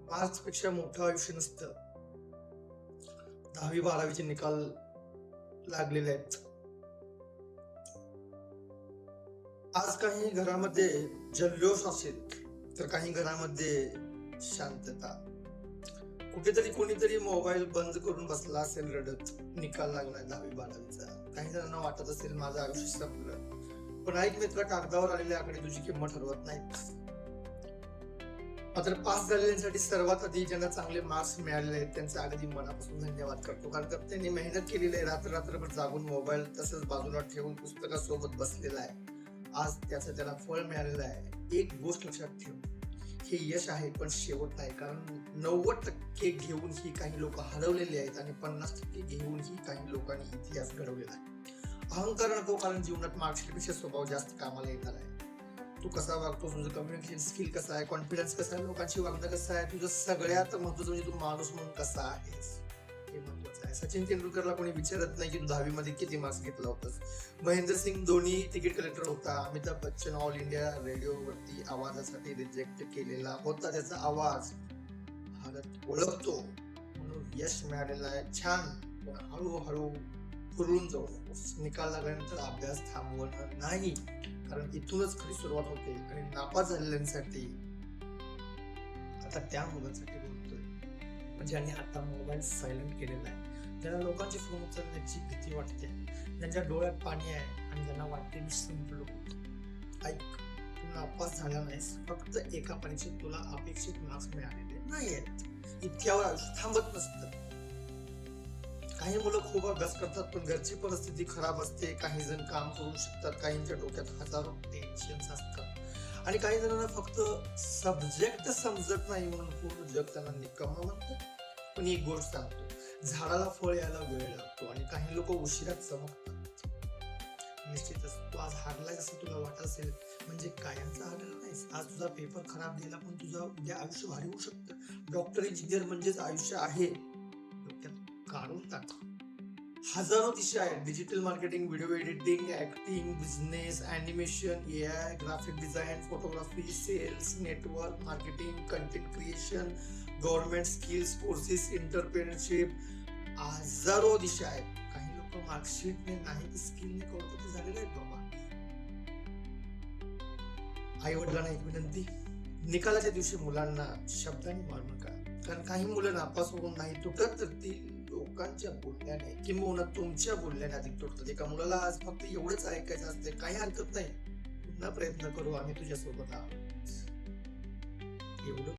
Marks पेक्षा मोठं आयुष्य नसतं. 10वी-12वीचे निकाल लागलेले आहेत. आज काही घरामध्ये जल्लोष असेल तर काही घरामध्ये शांतता. कुठेतरी कोणीतरी मोबाईल बंद करून बसला असेल रडत. निकाल लागलाय 10वी-12वीचा. काही जणांना वाटत असेल माझं आयुष्य संपलं. पण ऐक मित्र, कागदावर आलेल्या आकडे तुझी किंमत ठरवत नाहीत. मात्र पास झालेल्यांसाठी सर्वात आधी ज्यांना चांगले मार्क्स मिळालेले आहेत त्यांचा अगदी मनापासून धन्यवाद करतो. कारण त्यांनी मेहनत केलेली आहे. रात्रभर जागून मोबाईल तसंच बाजूला ठेवून पुस्तकासोबत बसलेला आहे. आज त्याला फळ मिळालेलं आहे. एक गोष्ट लक्षात ठेव, हे यश आहे पण शेवट नाही. कारण 90% घेऊन ही काही लोक हरवलेली आहेत आणि 50% घेऊन ही काही लोकांनी इतिहास घडवलेला आहे. अहंकार नको, कारण जीवनात मार्क्सपेक्षा स्वभाव जास्त कामाला येणार आहे. तू कसा वागतो, तुझं कम्युनिकेशन स्किल कसं आहे, कॉन्फिडन्स कसा आहे, लोकांशी वागणं कसं आहे, तुझं सगळ्यात महत्वाचं म्हणजे तू माणूस म्हणून कसा आहेस हे महत्वाचं आहे. सचिन तेंडुलकरला कोणी विचारत नाही की तू 10वी मध्ये किती मार्क्स घेतला होतास. महेंद्रसिंग धोनी तिकीट कलेक्टर होता. अमिताभ बच्चन ऑल इंडिया रेडिओवरती आवाजासाठी रिजेक्ट केलेला होता. त्याचा आवाज भारत ओळखतो म्हणून यश मिळालेलं आहे. छान, पण हळूहळू फुरून जाऊ नकोस. निकाल लागल्यानंतर अभ्यास थांबवणं नाही, कारण इथूनच खरी सुरुवात होते. आणि नापास झालेल्यांसाठी आता त्या मुलांसाठी बोलतोय, म्हणजे ज्यांनी आता मोबाईल सायलेंट केलेला आहे, ज्यांना लोकांचे फोन उचलण्याची भीती वाटते, ज्यांच्या डोळ्यात पाणी आहे आणि ज्यांना वाटते मी संपलो. ऐक, तू नापास झाला नाहीस. फक्त एका परीक्षेत तुला अपेक्षित मार्क्स मिळालेले नाहीयेत. इतक्यावर आयुष्य थांबत नसतं. काही मुलं खूप अभ्यास करतात पण घरची परिस्थिती खराब असते. काही जण काम करू शकतात, काहींच्या डोक्यात हजारो टेन्शन्स असतात आणि काही जणांना फक्त सब्जेक्ट समजत नाही म्हणून पूर्ण जग त्यांना निकम्मा म्हणतं. पण एक गोष्ट सांगतो, झाडाला फळ यायला वेळ लागतो आणि काही लोक उशिरात चमकतात. निश्चितच तू आज हारलाय असं तुला वाटत असेल, म्हणजे कायमचा हारलेला नाहीस. आज तुझा पेपर खराब गेला पण तुझं उद्या आयुष्य भारी होऊ शकतं. डॉक्टर, इंजिनियर म्हणजेच आयुष्य आहे. काढून टाक. हजारो दिशा आहेत. Digital marketing, video editing, acting, business, animation, AI, graphic design, photography, sales, network marketing, content creation, government skills courses, entrepreneurship. हजारो दिशा आहेत. काही लोक मार्कशीटने नाही तर स्किलने करोडपती झालेले आहेत बाबा. आई वडिलांना एक विनंती, निकालाच्या दिवशी मुलांना शब्दांनी मारू नका. कारण काही मुलं नापास होऊन नाही तुटत, तर ती लोकांच्या बोलण्याने किंवा तुमच्या बोलण्याने अधिक तुटतात. एका मुलाला आज फक्त एवढंच ऐकायचं असते, काही हरकत नाही, पुन्हा प्रयत्न करू, आम्ही तुझ्या सोबत आहोत, एवढं